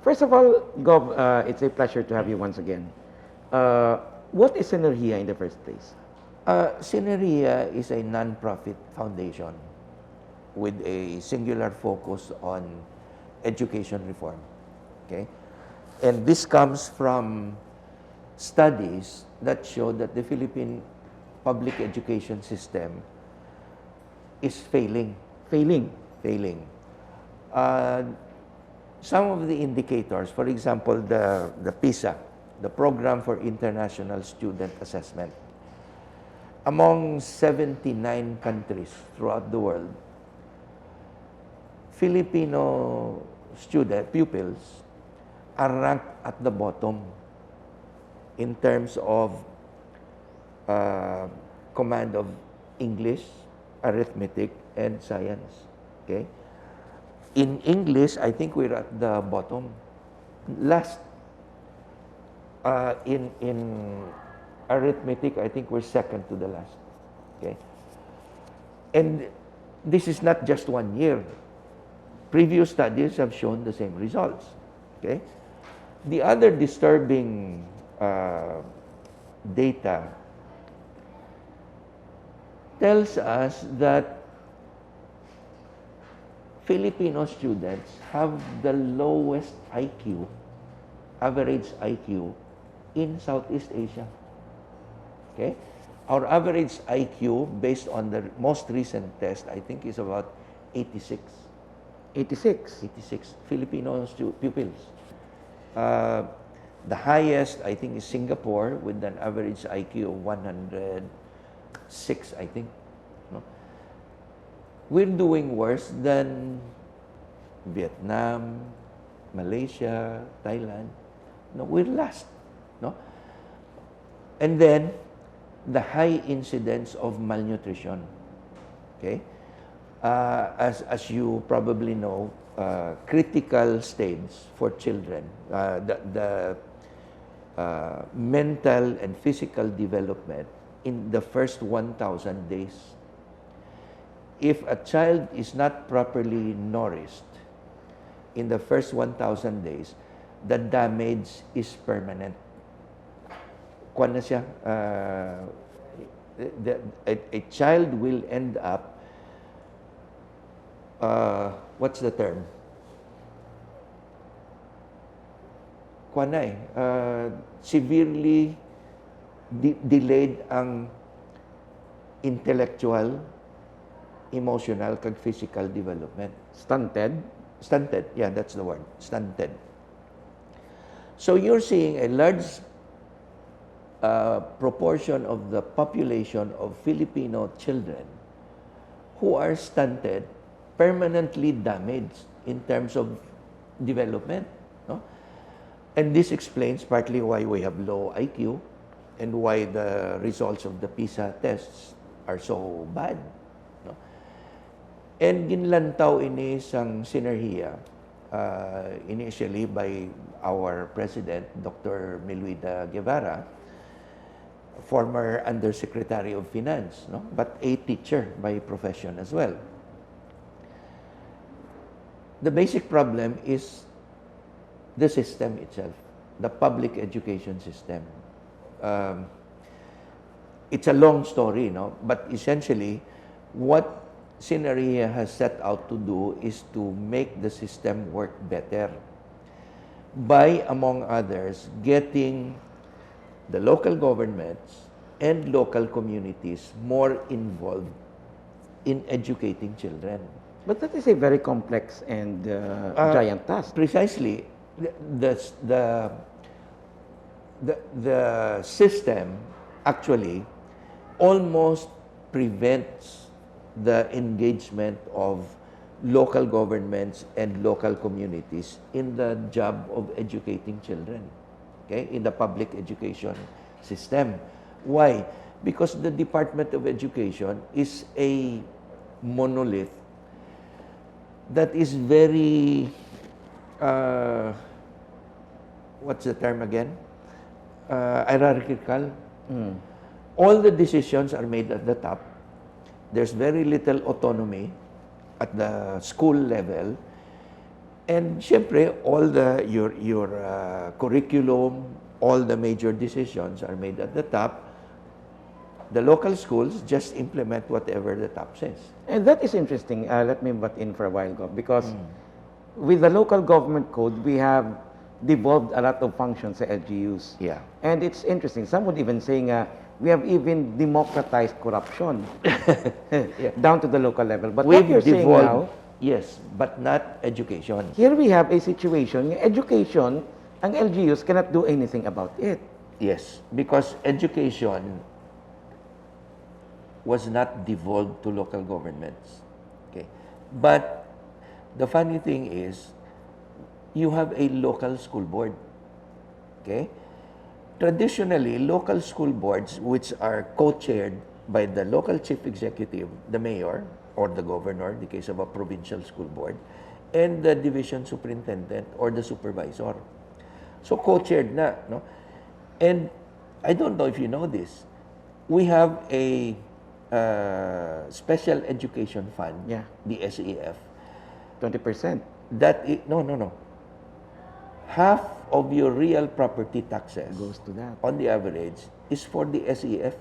First of all, Gov, it's a pleasure to have you once again. What is Synergeia in the first place? Synergeia is a non-profit foundation with a singular focus on education reform. Okay? And this comes from studies that show that the Philippine public education system is failing. Failing. Some of the indicators, for example, the PISA, the Program for International Student Assessment, among 79 countries throughout the world, Filipino pupils are ranked at the bottom in terms of command of English, arithmetic, and science. Okay? In English, I think we're at the bottom. Last, in arithmetic, I think we're second to the last. Okay? And this is not just 1 year. Previous studies have shown the same results. Okay? The other disturbing data tells us that Filipino students have the lowest IQ, average IQ, in Southeast Asia. Okay? Our average IQ, based on the most recent test, I think is about 86. 86. 86 Filipino pupils. The highest, I think, is Singapore with an average IQ of 106, I think. No? We're doing worse than Vietnam, Malaysia, Thailand. No, we're last. No? And then, the high incidence of malnutrition. Okay? As you probably know, critical stage for children, the mental and physical development in the first 1,000 days. If a child is not properly nourished in the first 1,000 days, the damage is permanent. Kuwan na siya, a child will end up, what's the term? Kuwan na severely delayed ang intellectual, emotional, kag physical development. Stunted. Stunted, yeah, that's the word. Stunted. So you're seeing a large proportion of the population of Filipino children who are stunted, permanently damaged in terms of development. No? And this explains partly why we have low IQ and why the results of the PISA tests are so bad. No? And ginlantaw ini sang Synergeia initially by our president, Dr. Meluida Guevara, former Undersecretary of Finance, no? But a teacher by profession as well. The basic problem is the system itself, the public education system. It's a long story, no? But essentially, what Synergeia has set out to do is to make the system work better by, among others, getting the local governments and local communities more involved in educating children. But that is a very complex and giant task. Precisely. The system actually almost prevents the engagement of local governments and local communities in the job of educating children, okay, in the public education system. Why? Because the Department of Education is a monolith that is very, what's the term again? Hierarchical. All the decisions are made at the top. There's very little autonomy at the school level, And syempre, all your curriculum, all the major decisions are made at the top. The local schools just implement whatever the top says. And that is interesting. Let me butt in for a while ago because with the local government code, we have devolved a lot of functions sa LGUs. Yeah. And it's interesting. Some would even saying we have even democratized corruption down to the local level. But what you're saying now, yes, but not education. here we have a situation, education, ang LGUs cannot do anything about it. Yes, because education was not devolved to local governments. Okay. But the funny thing is, you have a local school board. Okay? Traditionally, local school boards, which are co-chaired by the local chief executive, the mayor, or the governor, in the case of a provincial school board, and the division superintendent or the supervisor. So co-chaired na, no? And I don't know if you know this, we have a special education fund, Yeah. the SEF. 20%. No. Half of your real property taxes Goes to that. on the average is for the SEF.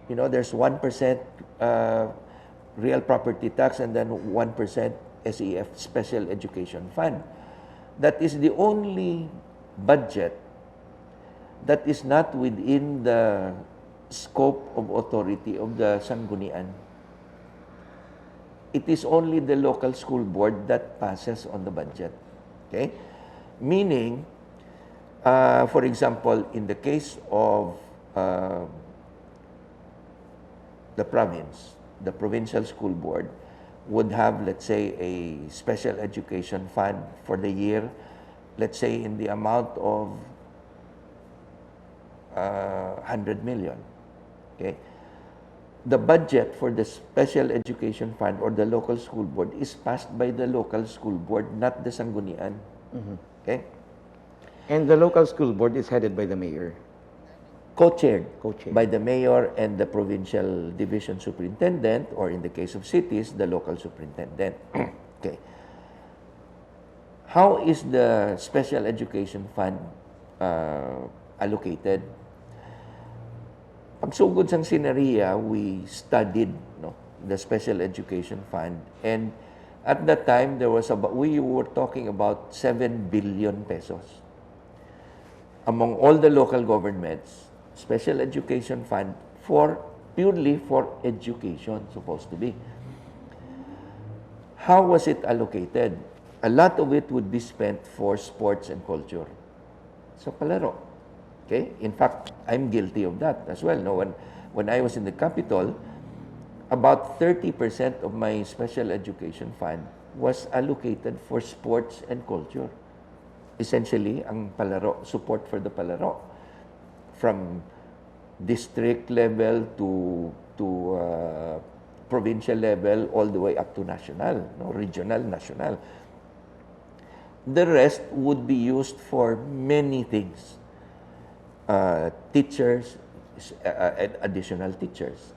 You know, there's 1% real property tax and then 1% SEF, Special Education Fund. That is the only budget that is not within the scope of authority of the Sanggunian. It is only the local school board that passes on the budget. Okay? Meaning, for example, in the case of the province, the provincial school board would have, let's say, a special education fund for the year, let's say in the amount of 100 million. Okay? The budget for the special education fund or the local school board is passed by the local school board, not the Sanggunian. Okay? And the local school board is headed by the mayor. Co-chaired Co-chaired. by the mayor and the provincial division superintendent, or in the case of cities, the local superintendent. Okay. How is the special education fund allocated? Pagsugod sa Synergeia, we studied the special education fund, and at that time we were talking about 7 billion pesos. Among all the local governments, special education fund purely for education, supposed to be. How was it allocated? A lot of it would be spent for sports and culture. So palaro. Okay? In fact, I'm guilty of that as well. No, when I was in the capital, about 30% of my special education fund was allocated for sports and culture. Essentially, ang palaro, support for the palaro. From district level to provincial level, all the way up to national, regional, national. The rest would be used for many things. Teachers, additional teachers,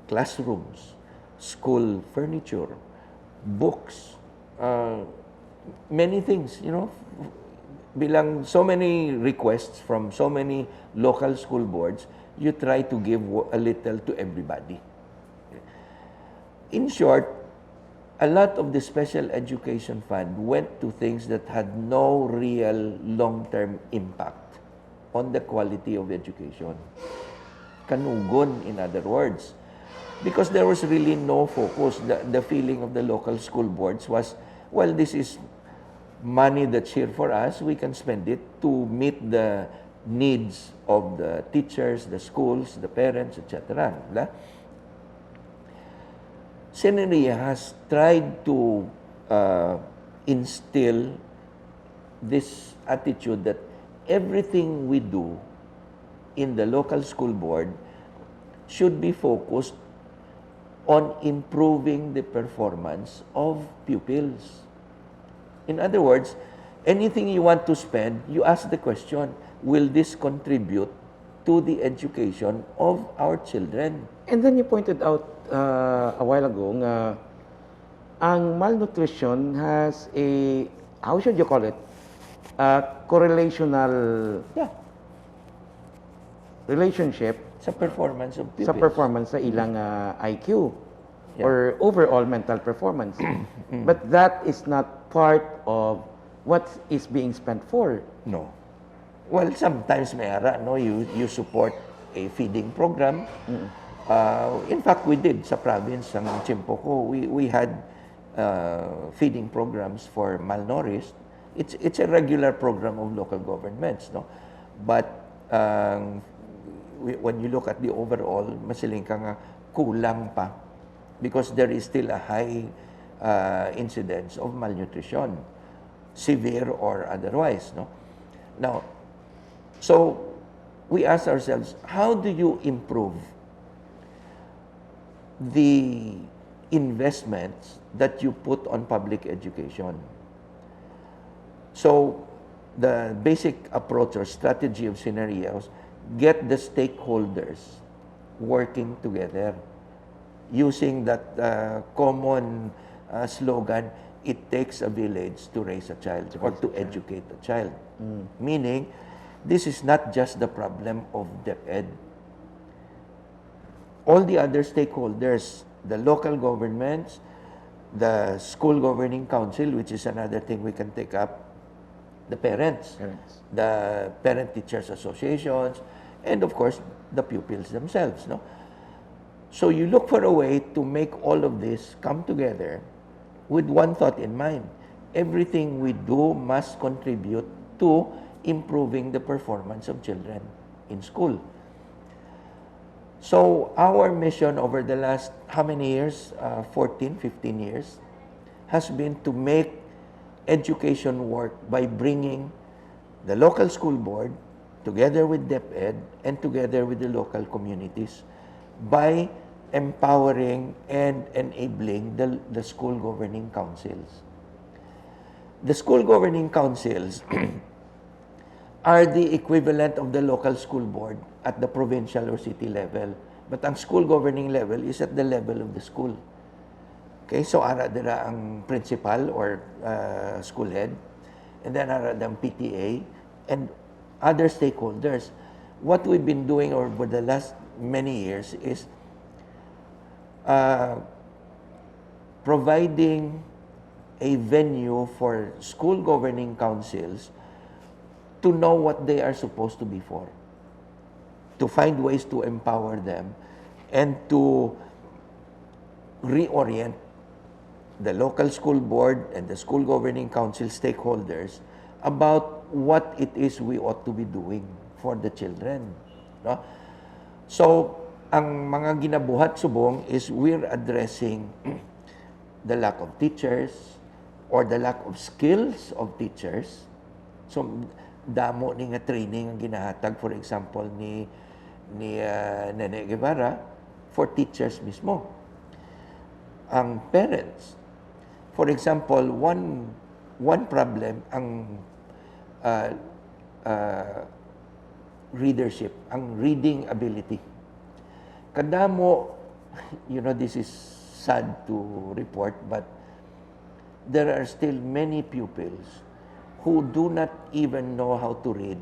classrooms, school furniture, books, many things, bilang so many requests from so many local school boards, you try to give a little to everybody. In short, a lot of the special education fund went to things that had no real long-term impact on the quality of education. Kanugon, in other words. Because there was really no focus. The feeling of the local school boards was, well, this is money that's here for us. We can spend it to meet the needs of the teachers, the schools, the parents, etc. Synergeia has tried to instill this attitude that everything we do in the local school board should be focused on improving the performance of pupils. In other words, anything you want to spend, you ask the question, will this contribute to the education of our children? And then you pointed out a while ago ang malnutrition has a, how should you call it? Correlational Yeah. relationship Sa performance of pupils. sa performance sa ilang IQ or overall mental performance. But that is not part of what is being spent for. No. Well, sometimes may ara, no, you support a feeding program. In fact, we did sa province ng Chimpoco. We had feeding programs for malnourished. It's a regular program of local governments, no. But when you look at the overall, masiling ka nga kulang pa because there is still a high incidence of malnutrition, severe or otherwise, no. Now, so we ask ourselves, how do you improve the investments that you put on public education? So the basic approach or strategy of Synergeia was get the stakeholders working together using that common slogan, it takes a village to raise a child or to educate a child. Meaning, this is not just the problem of DepEd. All the other stakeholders, the local governments, the school governing council, which is another thing we can take up, the parents, the parent teachers associations, and of course, the pupils themselves. No? So you look for a way to make all of this come together with one thought in mind. Everything we do must contribute to improving the performance of children in school. So our mission over the last, how many years? 14, 15 years, has been to make education work by bringing the local school board together with DepEd and together with the local communities by empowering and enabling the school governing councils. The school governing councils are the equivalent of the local school board at the provincial or city level. But ang school governing level is at the level of the school. Okay, so ara dira ang principal or school head, and then ara ang PTA and other stakeholders. What we've been doing over the last many years is providing a venue for school governing councils to know what they are supposed to be for, to find ways to empower them, and to reorient the local school board and the school governing council stakeholders about what it is we ought to be doing for the children. No? So, ang mga ginabuhat subong is we're addressing the lack of teachers or the lack of skills of teachers. So, damo ni nga training ang ginahatag, for example, ni Nene Guevara for teachers mismo. Ang parents, for example, one problem ang readership, ang reading ability. Kadamo, this is sad to report, but there are still many pupils who do not even know how to read,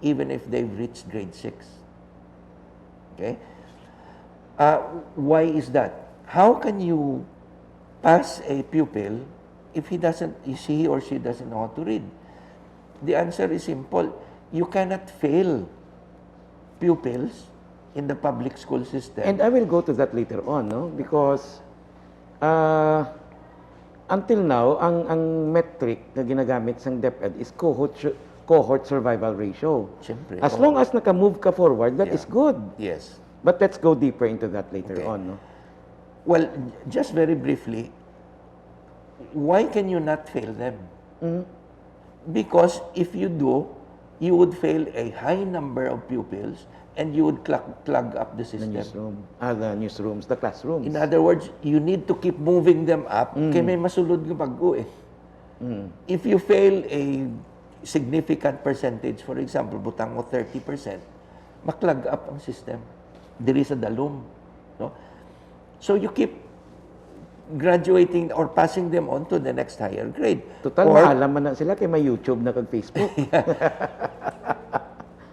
even if they've reached grade 6. Okay? Why is that? How can you pass a pupil if he or she doesn't know how to read? The answer is simple. You cannot fail pupils in the public school system. And I will go to that later on, no? Because until now, ang metric na ginagamit sa DepEd is cohort survival ratio. Siyempre. As long as naka-move ka forward, that is good. Yes. But let's go deeper into that later on, no? Well, just very briefly, why can you not fail them? Because if you do, you would fail a high number of pupils and you would clog up the system. The newsrooms, the classrooms. In other words, you need to keep moving them up kaya may masulod ng pag-go eh. If you fail a significant percentage, for example, butang mo 30%, maklag up ang system. Diri sa dalom. No? So you keep graduating or passing them on to the next higher grade. Total, Or- maalam man na sila kay may YouTube na kag Facebook.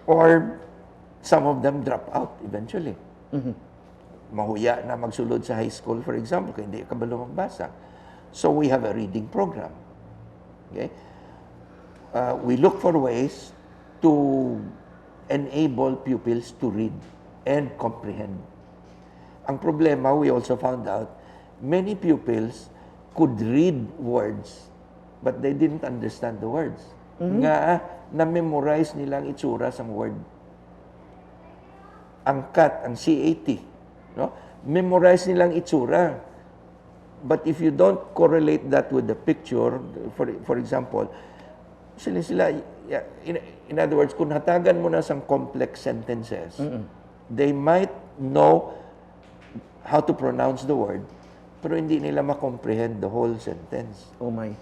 Or some of them drop out eventually. Mahuya na magsulod sa high school, for example, kaya hindi ka balo magbasa. So we have a reading program. Okay? We look for ways to enable pupils to read and comprehend. Ang problema, we also found out, many pupils could read words, but they didn't understand the words. Nga, na-memorize nilang itsura sa word. Ang CAT, ang CAT, no? Memorize nilang itsura. But if you don't correlate that with the picture, for example, in other words, kung hatagan mo na sang complex sentences, they might know how to pronounce the word, pero hindi nila ma-comprehend the whole sentence. Oh my.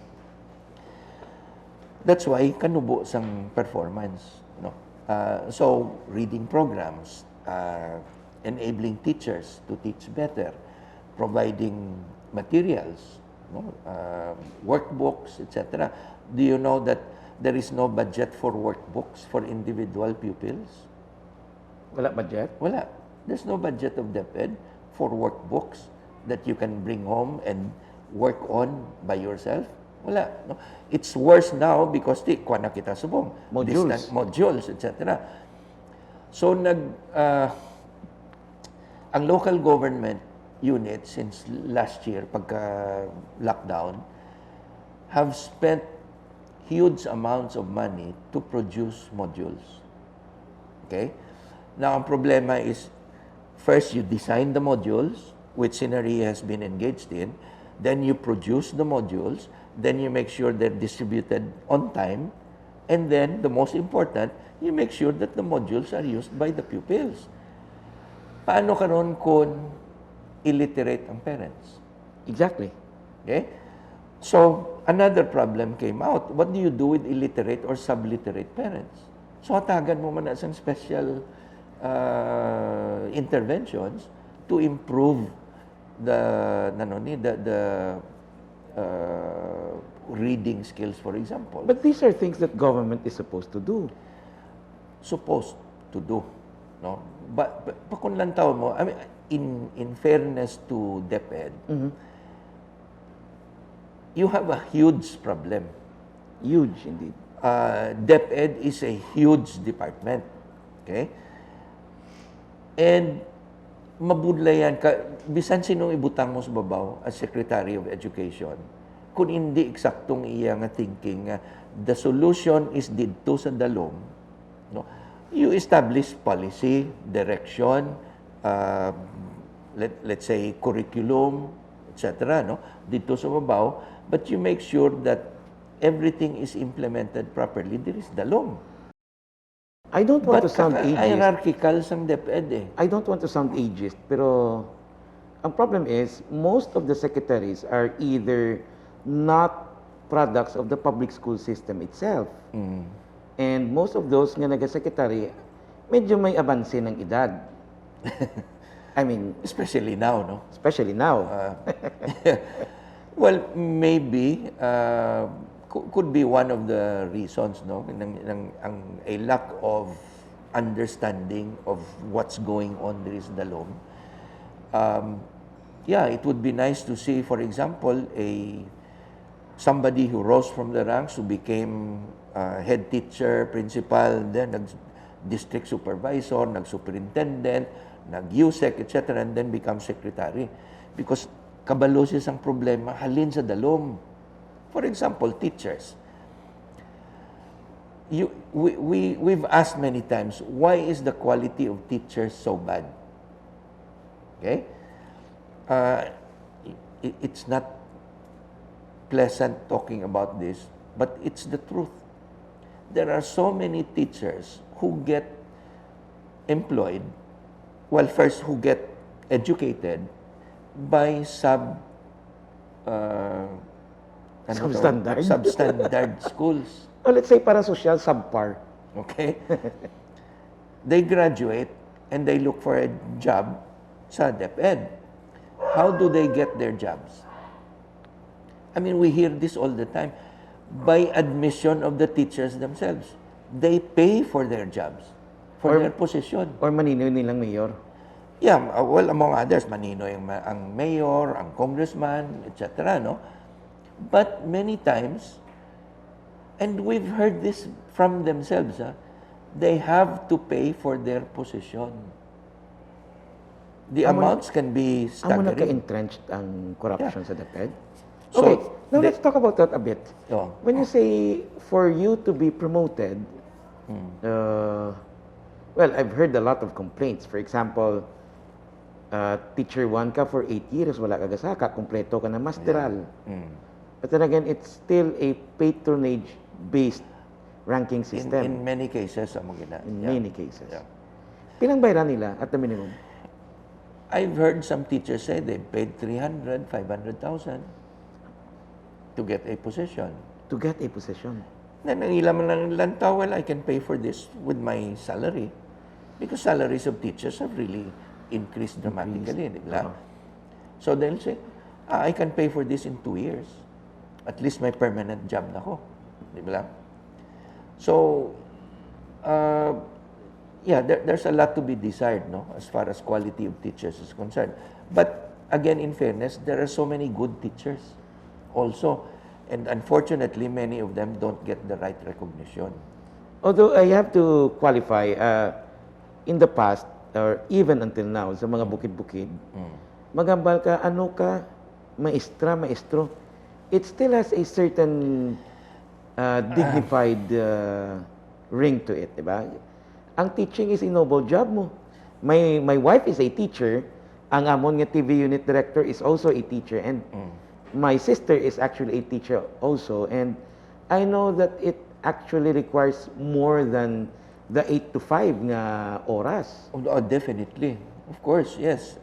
That's why kanubo sang performance, no? So reading programs, enabling teachers to teach better, providing materials, no? Workbooks, etc. Do you know that there is no budget for workbooks for individual pupils? Wala budget? Wala. There's no budget of DepEd for workbooks that you can bring home and work on by yourself. Wala. No? It's worse now because kuha na kita subong. Modules. Modules, etc. So, ang local government unit since last year, pagka-lockdown, have spent huge amounts of money to produce modules. Okay? Now, ang problema is, first you design the modules, which Synergeia has been engaged in, then you produce the modules, then you make sure they're distributed on time, and then, the most important, you make sure that the modules are used by the pupils. Paano karon kung illiterate ang parents? Exactly. Okay? So, another problem came out. What do you do with illiterate or subliterate parents? So, hatagan mo man na isang special interventions to improve the reading skills, for example. But these are things that government is supposed to do. Supposed to do, no? But kung lantaw mo, I mean, in fairness to DepEd, you have a huge problem. Huge indeed. DepEd is a huge department. Okay? And mabudlayan ka, bisan sinong ibutang mo sa babaw as Secretary of Education, kung hindi eksaktong iya nga thinking nga the solution is didto sa dalom, no? You establish policy, direction, let's say curriculum, etc., no? Dito sa babaw, but you make sure that everything is implemented properly. There is dalom. I don't want to But sound ageist. hierarchical sang DepEd eh. I don't want to sound ageist, pero ang problem is most of the secretaries are either not products of the public school system itself. And most of those nga nag-secretary, medyo may avanse ng edad. I mean, Especially now, no? especially now. Well, maybe could be one of the reasons, no? A lack of understanding of what's going on there is dalom. Yeah, it would be nice to see, for example, somebody who rose from the ranks, who became head teacher, principal, then district supervisor, nag-superintendent, nag-USEC, etc., and then become secretary. Because kabalo siya sang problema, halin sa dalom. For example, teachers. We've asked many times, why is the quality of teachers so bad? Okay? It's not pleasant talking about this, but it's the truth. There are so many teachers who get employed, well, first who get educated by Substandard. substandard schools. Or let's say para social, subpar. Okay? They graduate and they look for a job sa DepEd. How do they get their jobs? I mean, we hear this all the time. By admission of the teachers themselves, they pay for their jobs, for their position. Or maninoy nilang mayor. Yeah, well, among others, maninoy ang mayor, ang congressman, etc., no? But many times, and we've heard this from themselves, they have to pay for their position. The amounts can be Amo na staggering. ka-entrenched ang corruption sa DepEd. So, Okay, now let's talk about that a bit. Oh. When you say for you to be promoted, well, I've heard a lot of complaints. For example, teacher 1 ka for 8 years, wala ka gasaka, kumpleto ka na masteral. But then again, it's still a patronage-based ranking system. In many cases, In many cases. Pilang bayaran nila at the minimum? I've heard some teachers say they paid 300, 500,000 to get a position. To get a position. Nangilaman lang lantaw, well, I can pay for this with my salary. Because salaries of teachers have really increased dramatically, di ba? So they'll say, I can pay for this in 2 years. At least may permanent job na ko. Di ba? So, yeah, there's a lot to be desired, no, as far as quality of teachers is concerned. But again, in fairness, there are so many good teachers also, and unfortunately, many of them don't get the right recognition. Although I have to qualify, in the past, or even until now, sa mga bukid-bukid, magambal ka, ano ka, maestro, it still has a certain dignified ring to it, diba? Ang teaching is a noble job mo. My wife is a teacher. Ang amon nga TV unit director is also a teacher. And my sister is actually a teacher also. And I know that it actually requires more than the 8 to 5 nga oras. Oh, definitely. Of course, yes.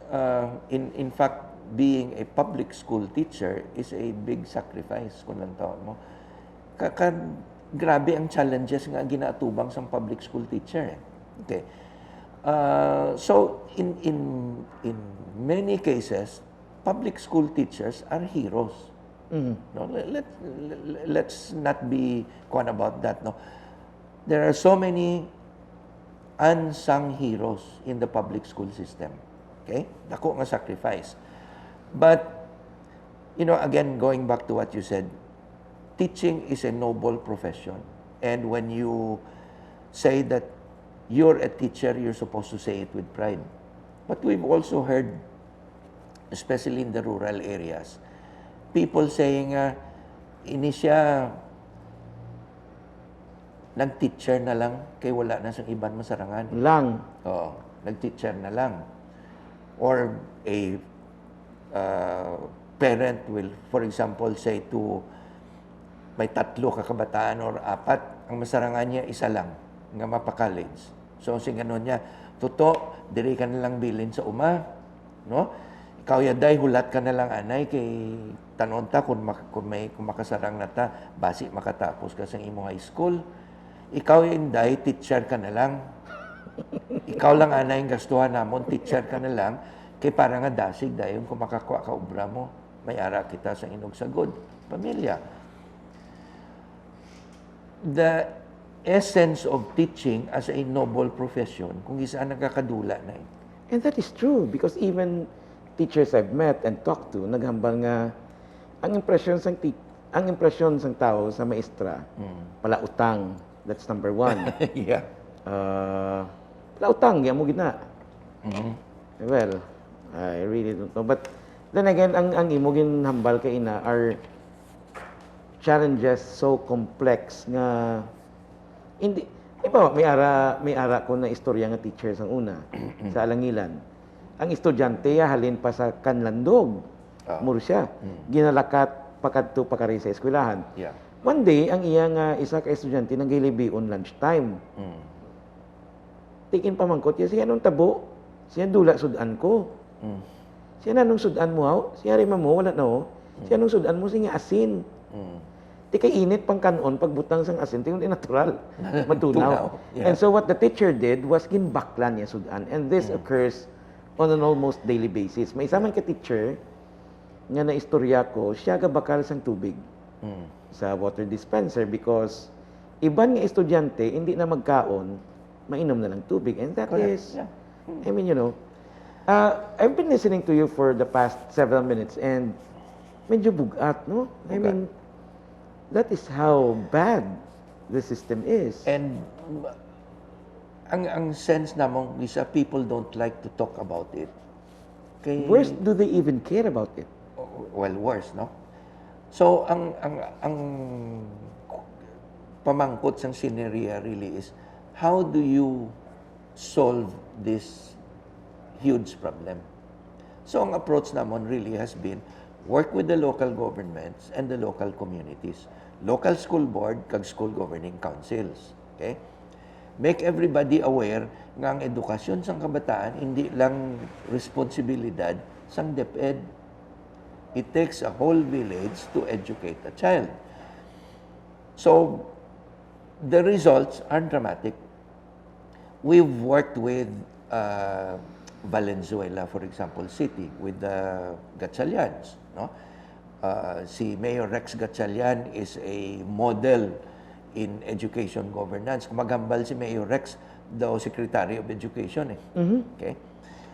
In fact, being a public school teacher is a big sacrifice kung lang taon mo. Grabe ang challenges nga ginaatubang sa public school teacher. Okay. So in many cases, public school teachers are heroes. No, let's not be quiet about that. No, there are so many unsung heroes in the public school system. Okay, dako nga sacrifice. But again, going back to what you said, teaching is a noble profession. And when you say that you're a teacher, you're supposed to say it with pride. But we've also heard, especially in the rural areas, people saying, ini siya nag-teacher na lang, kay wala na siyang ibang masarangan. Lang. Oo, nag-teacher na lang. Or a parent will, for example, say to may 3 kabataan or 4, ang masarangan niya isa lang, nga mapa-college. So, sing ano niya, tuto, diri ka na lang bilin sa uma, no? Ikaw yaday, hulat ka na lang anay, kay tanonta kung makasarang na ta, basi makatapos ka sa imo high school. Ikaw inday, teacher ka na lang. Ikaw lang anay, ang gastuhan namon, teacher ka na lang, kay para nga dasig dayon kung makakuha ka obra mo, may ara kita sa inog sagod, pamilya. The essence of teaching as a noble profession, kung isaan nagkakadula na ito. And that is true because even teachers I've met and talked to, naghambal nga ang impresyon sang tao sa maestra, palautang. That's number 1. Yeah. Palautang, yan mo gina. Well, I really don't know. But then again, ang imo ginhambal kay ina are challenges so complex nga hindi iba may ara ko na istorya nga teacher sang una sa Alangilan. Ang estudyante halin pa sa kanlandog. Muro siya. Ginalakat pakadto pakari sa eskwelahan. Yeah. One day ang iya nga isa ka estudyante nang gilibi on lunch time. Tikin pamangkot siya anong tabo? Siya dula sudan ko. Siya nanong sudan mo haw? Siya rima mo wala na ho. Siya anong sudan mo singa asin. Di kay init pang kanon pagbutang sang asin tingod natural matunaw. Yeah. And so what the teacher did was ginbaklan niya sudan, and this occurs on an almost daily basis. May isa man ka teacher nga naistorya ko, siya ga bakal sang tubig sa water dispenser because iban nga estudyante hindi na magkaon, mainom na lang tubig. And that Correct. is, Yeah. I mean, I've been listening to you for the past several minutes and medyo bugat, no? I mean, that is how bad the system is. And ang sense namong isa, people don't like to talk about it. Kay, Worse, do they even care about it? well, worse, no? So, ang pamangkot sang Synergeia really is, how do you solve this huge problem? So, ang approach namon really has been, work with the local governments and the local communities. Local school board, kag school governing councils. Okay? Make everybody aware nga ang edukasyon sang kabataan hindi lang responsibilidad sang DepEd. It takes a whole village to educate a child. So, the results are dramatic. We've worked with Valenzuela, for example, city, with the Gatchalians. No? Si Mayor Rex Gatchalian is a model in education governance. Magambal si Mayor Rex, daw Secretary of Education. Okay?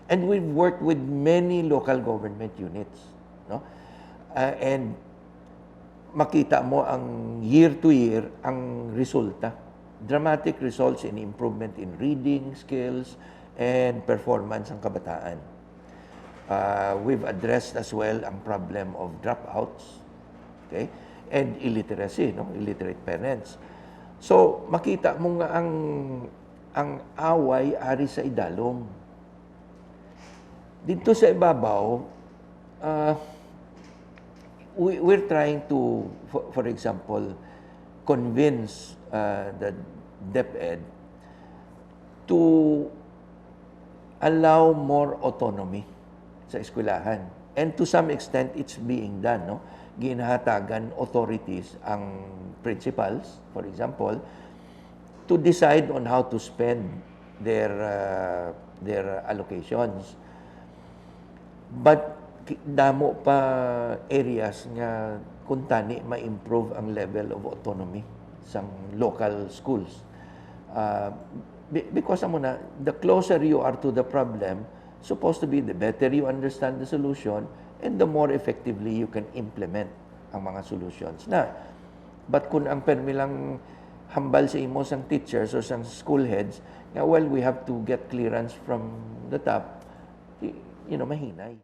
And we've worked with many local government units. No? And makita mo ang year to year ang resulta. Dramatic results in improvement in reading skills and performance ng kabataan. We've addressed as well ang problem of dropouts, okay? And illiteracy, no? Illiterate parents. So, makita mo nga ang away ari sa idalom. Dito sa ibabaw, we're trying to, for example, convince the DepEd to allow more autonomy sa eskwelahan. And to some extent, it's being done. No? Ginahatagan authorities ang principals, for example, to decide on how to spend their allocations. But damo pa areas nga kung tani ma-improve ang level of autonomy sa local schools. Because the closer you are to the problem, supposed to be the better you understand the solution and the more effectively you can implement ang mga solutions. But kung ang permi lang hambal sa imo sang teachers or sang school heads, well, we have to get clearance from the top, mahinay.